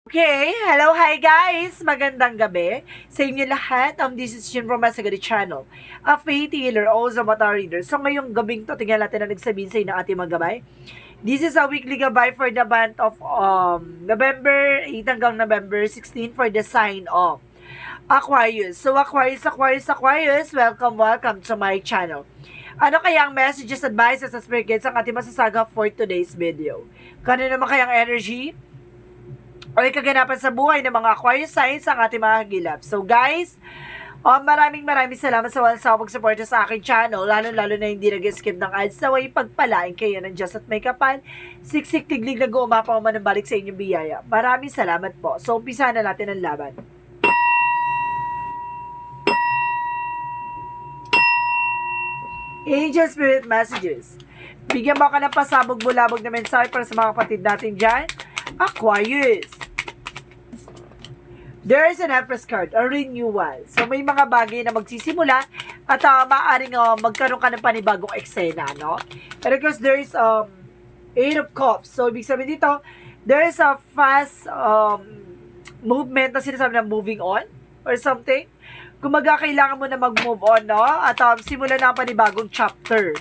Okay, hello, hi guys! Magandang gabi sa inyo lahat. This is Shin from Masagadi Channel, a faith healer, also mata reader. So ngayong gabing to, tingnan natin na nagsabihin sa inyo ng ating mga gabay. This is a weekly gabay for the month of November 8 hanggang November 16 for the sign of Aquarius. So Aquarius, welcome to my channel. Ano kaya ang messages, advices, at spirit guides ang ating masasaga for today's video? Kanino naman kayang energy o kaganapan sa buhay ng mga Aquarius signs ang ating mga hagilap. So guys, maraming salamat sa walang sawang pagsuporta sa aking channel, lalo na hindi nag-skip ng ads, na way pagpalain kayo ng Diyos at may kapal, siksik tiglig na gumapaw man ang balik sa inyong biyaya. Maraming salamat po. So umpisa na natin ang laban. Angel Spirit Messages. Bigyan mo ka ng pasabog-bulabog na mensahe para sa mga kapatid natin dyan. Aquarius. There is an Empress card, a renewal. So may mga bagay na magsisimula at maaaring magkaroon ka ng panibagong eksena, no? And of course, there is Eight of Cups. So ibig sabihin dito, there is a fast movement na sinasabi na moving on or something. Kumaga kailangan mo na mag-move on, no? At simulan na ang panibagong chapter.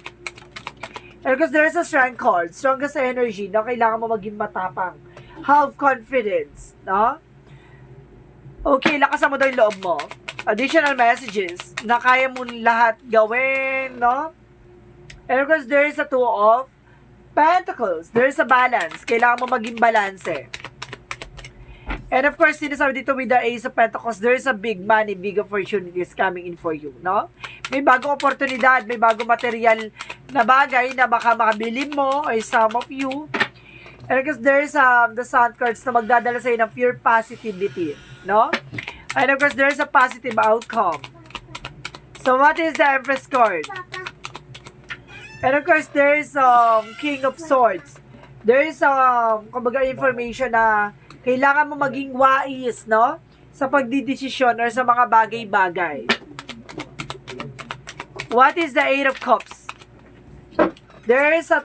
And of course, there is a Strength card, strongest energy, no? Kailangan mo maging matapang. Have confidence, no? Okay, lakasan mo daw yung loob mo. Additional messages na kaya mo lahat gawin, no? And of course, there is a Two of Pentacles. There is a balance. Kailangan mo maging balanse. And of course, sinasabi dito with the Ace of Pentacles, there is a big money, big opportunities coming in for you, no? May bagong oportunidad, may bagong material na bagay na baka makabili mo or some of you. And because there's the Sun cards na magdadala sa'yo ng pure positivity, no? And of course, there's a positive outcome. So, what is the Empress card? And of course, there's King of Swords. There is kumbaga information na kailangan mo maging wais, no? Sa pagdidesisyon or sa mga bagay-bagay. What is the Eight of Cups? There is a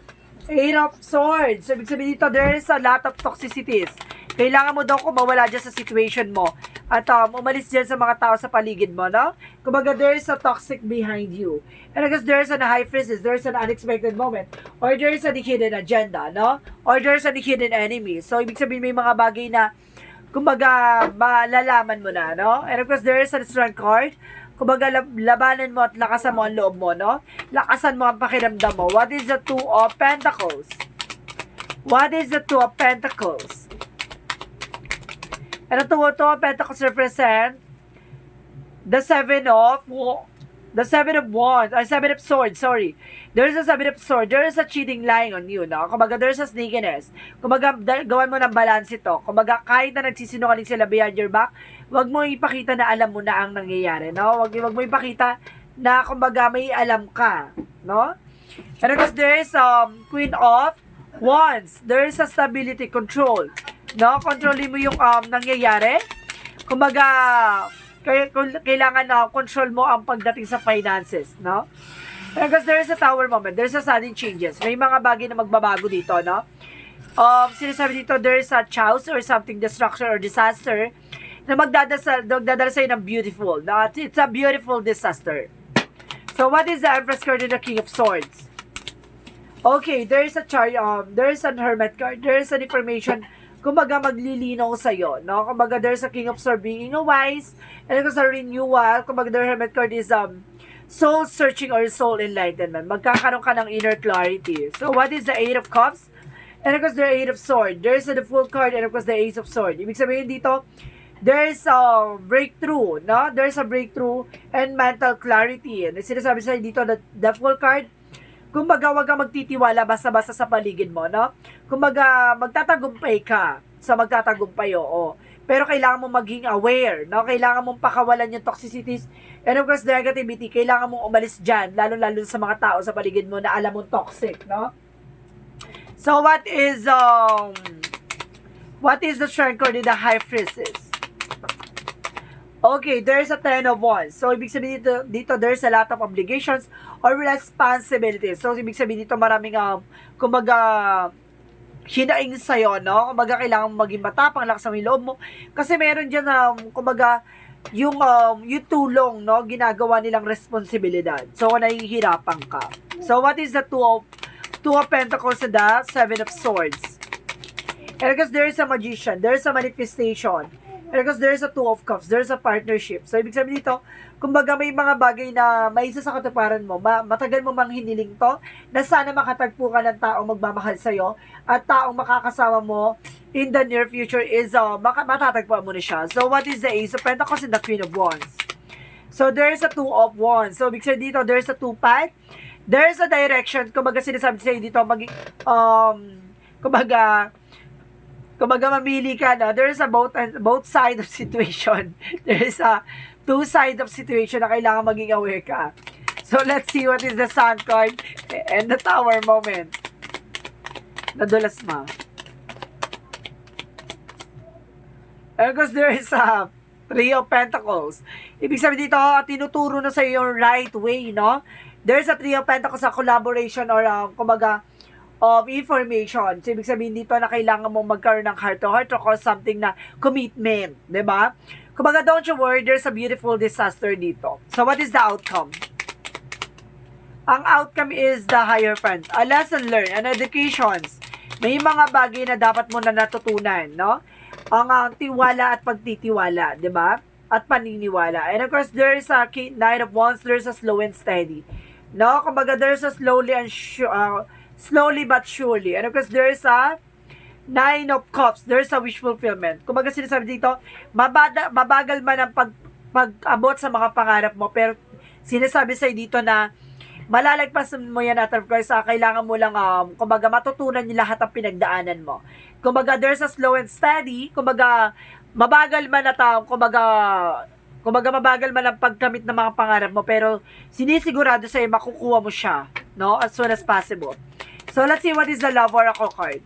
Eight of Swords. So, ibig sabihin dito, there is a lot of toxicities. Kailangan mo daw mawala dyan sa situation mo. At umalis dyan sa mga tao sa paligid mo, no? Kumbaga, there is a toxic behind you. And I guess there is an high priestess, there is an unexpected moment. Or there is a hidden agenda, no? Or there is a hidden enemy. So, ibig sabihin may mga bagay na, kumbaga, malalaman mo na, no? And of course, there is a Strength card. Kumbaga, labanan mo at lakasan mo ang loob mo, no? Lakasan mo ang pakiramdam mo. What is the Two of Pentacles? What is the Two of Pentacles? And the Two of Pentacles represent the Seven of Wands, or Seven of Swords, sorry. There is a Seven of Swords. There is a cheating lying on you, no? Kumbaga, there is a sneakiness. Kumbaga, gawan mo ng balance ito. Kumbaga, kahit na nagsisinungaling sila behind your back, wag mo ipakita na alam mo na ang nangyayari, no? Wag mo ipakita na, kumbaga, may alam ka, no? And of course, there is Queen of Wands. There is a stability, control, no? Kontrolin mo yung nangyayari. Kumbaga, kailangan na control mo ang pagdating sa finances, no? Because there is a Tower moment, there's a sudden changes. May mga bagay na magbabago dito, no? Sinasabi dito, there is a chaos or something, destruction or disaster na magdadala sa'yo ng beautiful. No? It's a beautiful disaster. So, what is the Empress card and the King of Swords? Okay, there is a there is an Hermit card, there is an information, kumbaga maglilinaw sa'yo, no? Kumbaga there's a King of Swords being wise, and there's a renewal, kumbaga the Hermit card is soul searching or soul enlightenment. Magkakaroon ka ng inner clarity. So what is the Eight of Cups? And of course the Eight of Swords. There's the Fool card and of course the Ace of Swords. Ibig sabihin dito, there's a breakthrough, no? There's a breakthrough and mental clarity. And sinasabi sa'yo dito, the Fool card, kumbaga, wag kang magtitiwala basta-basta sa paligid mo, no? Kumbaga, magtatagumpay ka sa magtatagumpay, oo. Pero kailangan mo maging aware, no? Kailangan mong pakawalan yung toxicities and of course, negativity. Kailangan mong umalis dyan, lalo-lalo sa mga tao sa paligid mo na alam mong toxic, no? So, what is the Strength card in the High Priestess? Okay, there's a Ten of Wands. So, ibig sabihin dito there's a lot of obligations or responsibilities. So, ibig sabihin dito maraming, kumbaga, hinaing sa'yo, no? Kumbaga, kailangan mo maging matapang, lakas mo yung loob mo. Kasi meron dyan, kumbaga, yung tulong, no? Ginagawa nilang responsibilidad. So, nahihirapan ka. So, what is the Two of Pentacles and the Seven of Swords? And because there is a magician, there is a manifestation. And because there is a Two of Cups, there is a partnership. So, ibig sabihin dito, kumbaga may mga bagay na may isa sa katuparan mo, matagal mo mang hiniling to, na sana makatagpo ka ng taong magmamahal sa'yo, at taong makakasama mo in the near future is, matatagpuan mo na siya. So, what is the Ace of Pentacles and the Queen of Wands? So, there is a Two of Wands. So, ibig sabihin dito, there is a two-path. There is a direction. Kumbaga, sinasabi sa'yo dito, kumbaga, mamili ka na. There is a both side of situation. There is a two sides of situation na kailangan maging aware ka. So, let's see what is the Sun card and the Tower moment. Nadulas ma. And because there is a Three of Pentacles. Ibig sabihin dito, tinuturo na sa iyo yung right way, no? There is a Three of Pentacles sa collaboration or, kumbaga, of information. So, ibig sabihin dito na kailangan mong magkaroon ng heart-to-heart or something na commitment. Diba? Kumbaga, don't you worry, there's a beautiful disaster dito. So, what is the outcome? Ang outcome is the Hierophant. A lesson learned, an educations. May mga bagay na dapat mo na natutunan, no? Ang tiwala at pagtitiwala, diba? At paniniwala. And of course, there is a Knight of Wands, there's a slow and steady. No? Kumbaga, there's a slowly but surely. And of course, there is a Nine of Cups, there's a wish fulfillment. Kumbaga sinasabi dito, mabagal man ang pag-abot sa mga pangarap mo, pero sinasabi sa'yo dito na malalagpasan mo yan at of course, kailangan mo lang, kumbaga matutunan niyo lahat ang pinagdaanan mo. Kumbaga, there's a slow and steady, kumbaga, mabagal man at, kumbaga mabagal man ang pagkamit ng mga pangarap mo, pero sinisigurado sa'yo, makukuha mo siya, no? As soon as possible. So, let's see what is the Love Oracle card.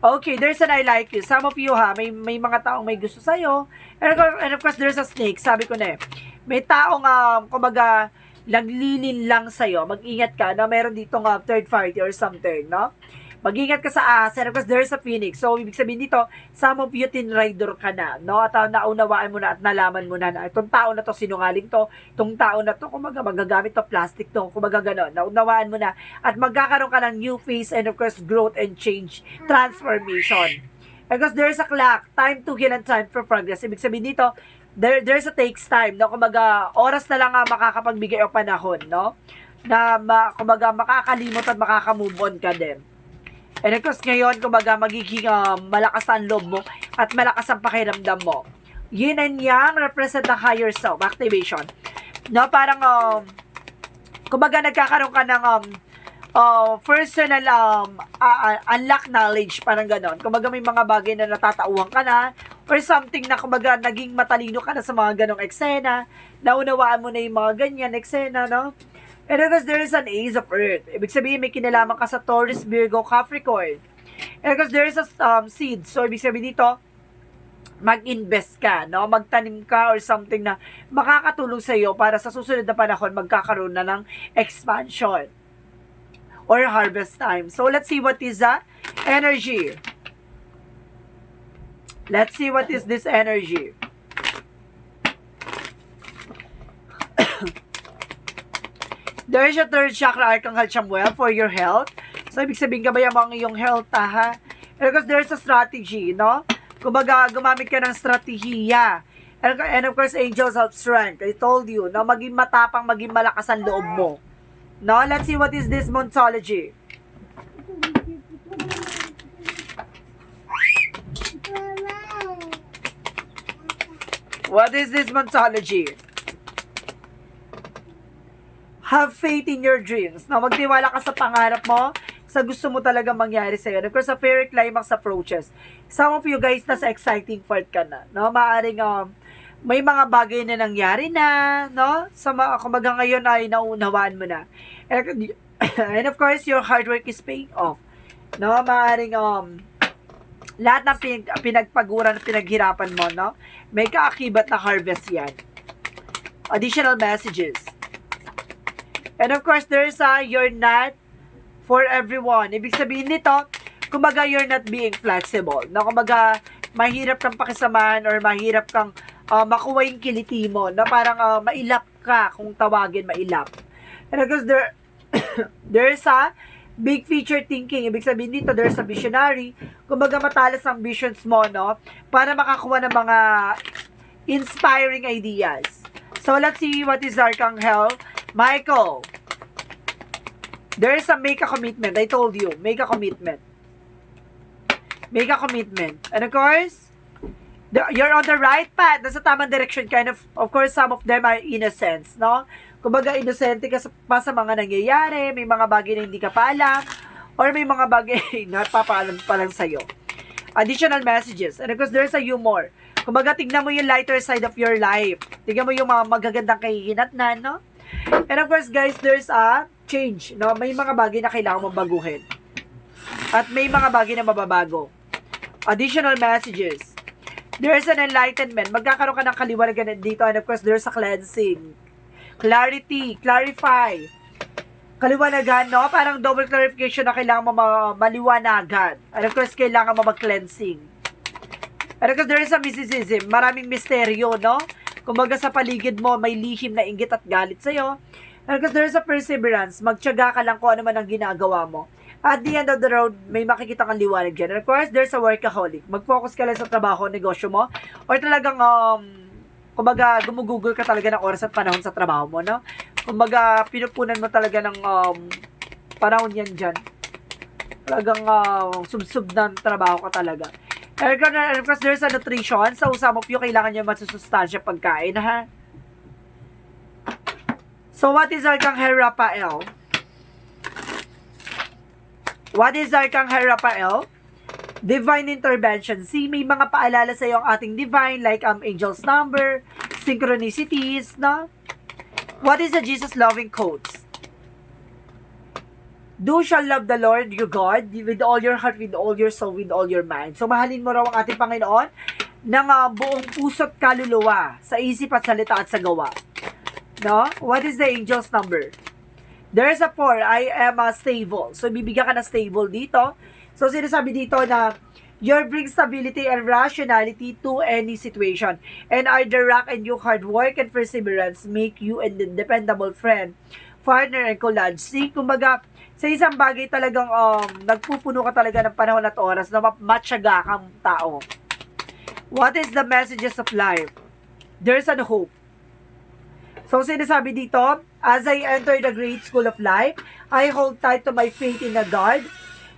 Okay, there's an I like you. Some of you may mga taong may gusto sa'yo. And of course, there's a snake. Sabi ko na may taong, kumbaga, naglilin lang sa'yo. Mag-ingat ka na meron ditong third party or something, no? Mag-ingat ka sa ahas. And of course, there's a phoenix. So, ibig sabihin dito, some of you tinrider ka na, no? At naunawaan mo na at nalaman mo na itong tao na to, sinungaling to, itong tao na to, kumaga, magagamit to, plastic to, kumaga gano'n. Naunawaan mo na. At magkakaroon ka ng new phase and of course, growth and change, transformation. Because there's a clock, time to heal and time for progress. Ibig sabihin dito, there's a takes time, no? Kumaga, oras na lang makakapagbigay o panahon, no? Na, kumaga, makakalimot at makakamove on ka din. And of course, ngayon, kumbaga, magiging malakas ang loob mo at malakas ang pakiramdam mo. Yin and Yang represent the higher self, activation. No, parang, kumbaga, nagkakaroon ka ng personal unlock knowledge, parang ganon. Kumbaga, may mga bagay na natatauhan ka na or something na, kumbaga, naging matalino ka na sa mga ganong eksena, naunawaan mo na yung mga ganyan eksena, no? And because there is an Ace of Earth. Ibig sabihin, may kinalaman ka sa Taurus, Virgo, Capricorn. And because there is a seed. So, ibig sabihin dito, mag-invest ka, no? Magtanim ka or something na makakatulong sa iyo para sa susunod na panahon, magkakaroon na ng expansion or harvest time. So, let's see what is the energy. Let's see what is this energy. There is your third chakra, Archangel Chamuel, for your health. So, ibig sabihin, gabayan mo ang iyong health, ha? Because there's a strategy, no? Kumbaga, gumamit ka ng strategiya. And of course, angels of strength. I told you, no? Maging matapang, maging malakas ang loob mo. No? Let's see what is this Moonology. What is this Moonology? Have faith in your dreams. No, magtiwala ka sa pangarap mo, sa gusto mo talaga mangyari sa'yo. And of course, sa fairy climax approaches. Some of you guys, nasa exciting part ka na. No? Maaring may mga bagay na nangyari na, no? Kumbaga ngayon ay naunawaan mo na. And of course, your hard work is paying off. No? Maaring lahat ng pinagpaguran at pinaghirapan mo, no? May kaakibat na harvest yan. Additional messages. And of course, there's you're not for everyone. Ibig sabihin nito, kumbaga you're not being flexible. Na kumbaga mahirap kang pakisamahan or mahirap kang makuha yung kiliti mo na parang mailap ka kung tawagin mailap. And because there's a big future thinking. Ibig sabihin dito, there's a visionary. Kumbaga matalas ang visions mo, no? Para makakuha ng mga inspiring ideas. So, let's see what is Archangel Michael. There is a make a commitment. I told you, make a commitment. Make a commitment. And of course, you're on the right path. Nasa tamang direction. Kind of course, some of them are innocents, no? Kumbaga, inosente ka pa sa mga nangyayari. May mga bagay na hindi ka pa alam. Or may mga bagay na papaalam pa lang sa'yo. Additional messages. And of course, there's a humor. Kumbaga, tignan mo yung lighter side of your life. Tignan mo yung mga magagandang kahihinatnan, no? And of course, guys, there's a change, no? May mga bagay na kailangan mong baguhin. At may mga bagay na mababago. Additional messages. There's an enlightenment. Magkakaroon ka ng kaliwanagan dito. And of course, there's a cleansing. Clarity. Clarify. Kaliwanagan, no? Parang double clarification na kailangan mo maliwanagan. And of course, kailangan mo mag-cleansing. And of course, there is a mysticism. Maraming misteryo, no? Kumbaga sa paligid mo, may lihim na inggit at galit sa'yo. And of course, there is a perseverance. Magtiyaga ka lang kung ano man ang ginagawa mo. At the end of the road, may makikita kang liwanag dyan. And of course, there's a workaholic. Mag-focus ka lang sa trabaho, negosyo mo. Or talagang, kumbaga, gumugugol ka talaga ng oras at panahon sa trabaho mo, no? Kumbaga, pinupunan mo talaga ng panahon yan dyan. Talagang sub-sub ng trabaho ka talaga. And of course, there's a nutrition. So, some of you, kailangan nyo masusustansya pagkain, ha? So, what is Archangel Raphael? What is Archangel Raphael? Divine intervention. See, may mga paalala sa iyo ang ating divine, like angel's number, synchronicities, no? What is the Jesus loving quotes? Do shall love the Lord your God with all your heart, with all your soul, with all your mind. So, mahalin mo raw ang ating Panginoon ng buong puso't kaluluwa, sa isip at salita at sa gawa. No? What is the angel's number? There's a 4. I am stable. So, bibigyan ka na stable dito. So, sinasabi dito na you bring stability and rationality to any situation. And are the rock and your hard work and perseverance make you an dependable friend, partner, and collage. See, kumbaga, sa isang bagay talagang nagpupuno ka talaga ng panahon at oras na matyaga kang tao. What is the messages of life? There's a hope. So, sinasabi dito, as I enter the great school of life, I hold tight to my faith in a God.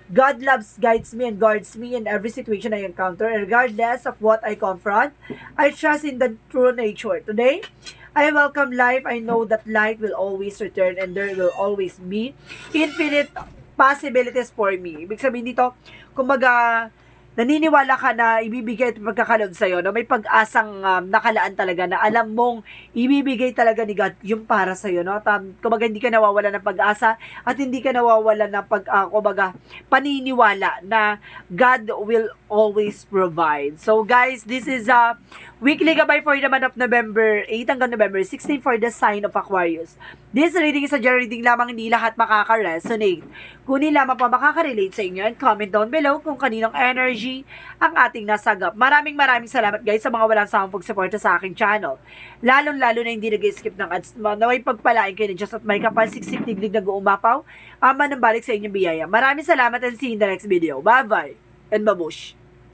God loves, guides me, and guards me in every situation I encounter, regardless of what I confront. I trust in the true nature. Today, I welcome life. I know that light will always return and there will always be infinite possibilities for me. Ibig sabihin dito, kumbaga, naniniwala ka na ibibigay at pagkakalob sa'yo, no? May pag-asang nakalaan talaga na alam mong ibibigay talaga ni God yung para sa'yo, no? Kumbaga, hindi ka nawawala ng pag-asa at hindi ka nawawala ng kumbaga, paniniwala na God will always provide. So, guys, this is a weekly gabay for the month of November 8 hanggang November 16 for the sign of Aquarius. This reading is a general reading lamang, hindi lahat makaka-resonate. Kunin lamang pa makaka-relate sa inyo and comment down below kung kaninong energy ang ating nasagap. Maraming salamat guys sa mga walang sawang pagsuporta sa aking channel. Lalo na hindi nag-skip ng ads. Naway pagpalain kayo ni Diyos at may kapal-siksik tiglig na guumapaw. Ama ng balik sa inyong biyaya. Maraming salamat and see you in the next video. Bye-bye and babush!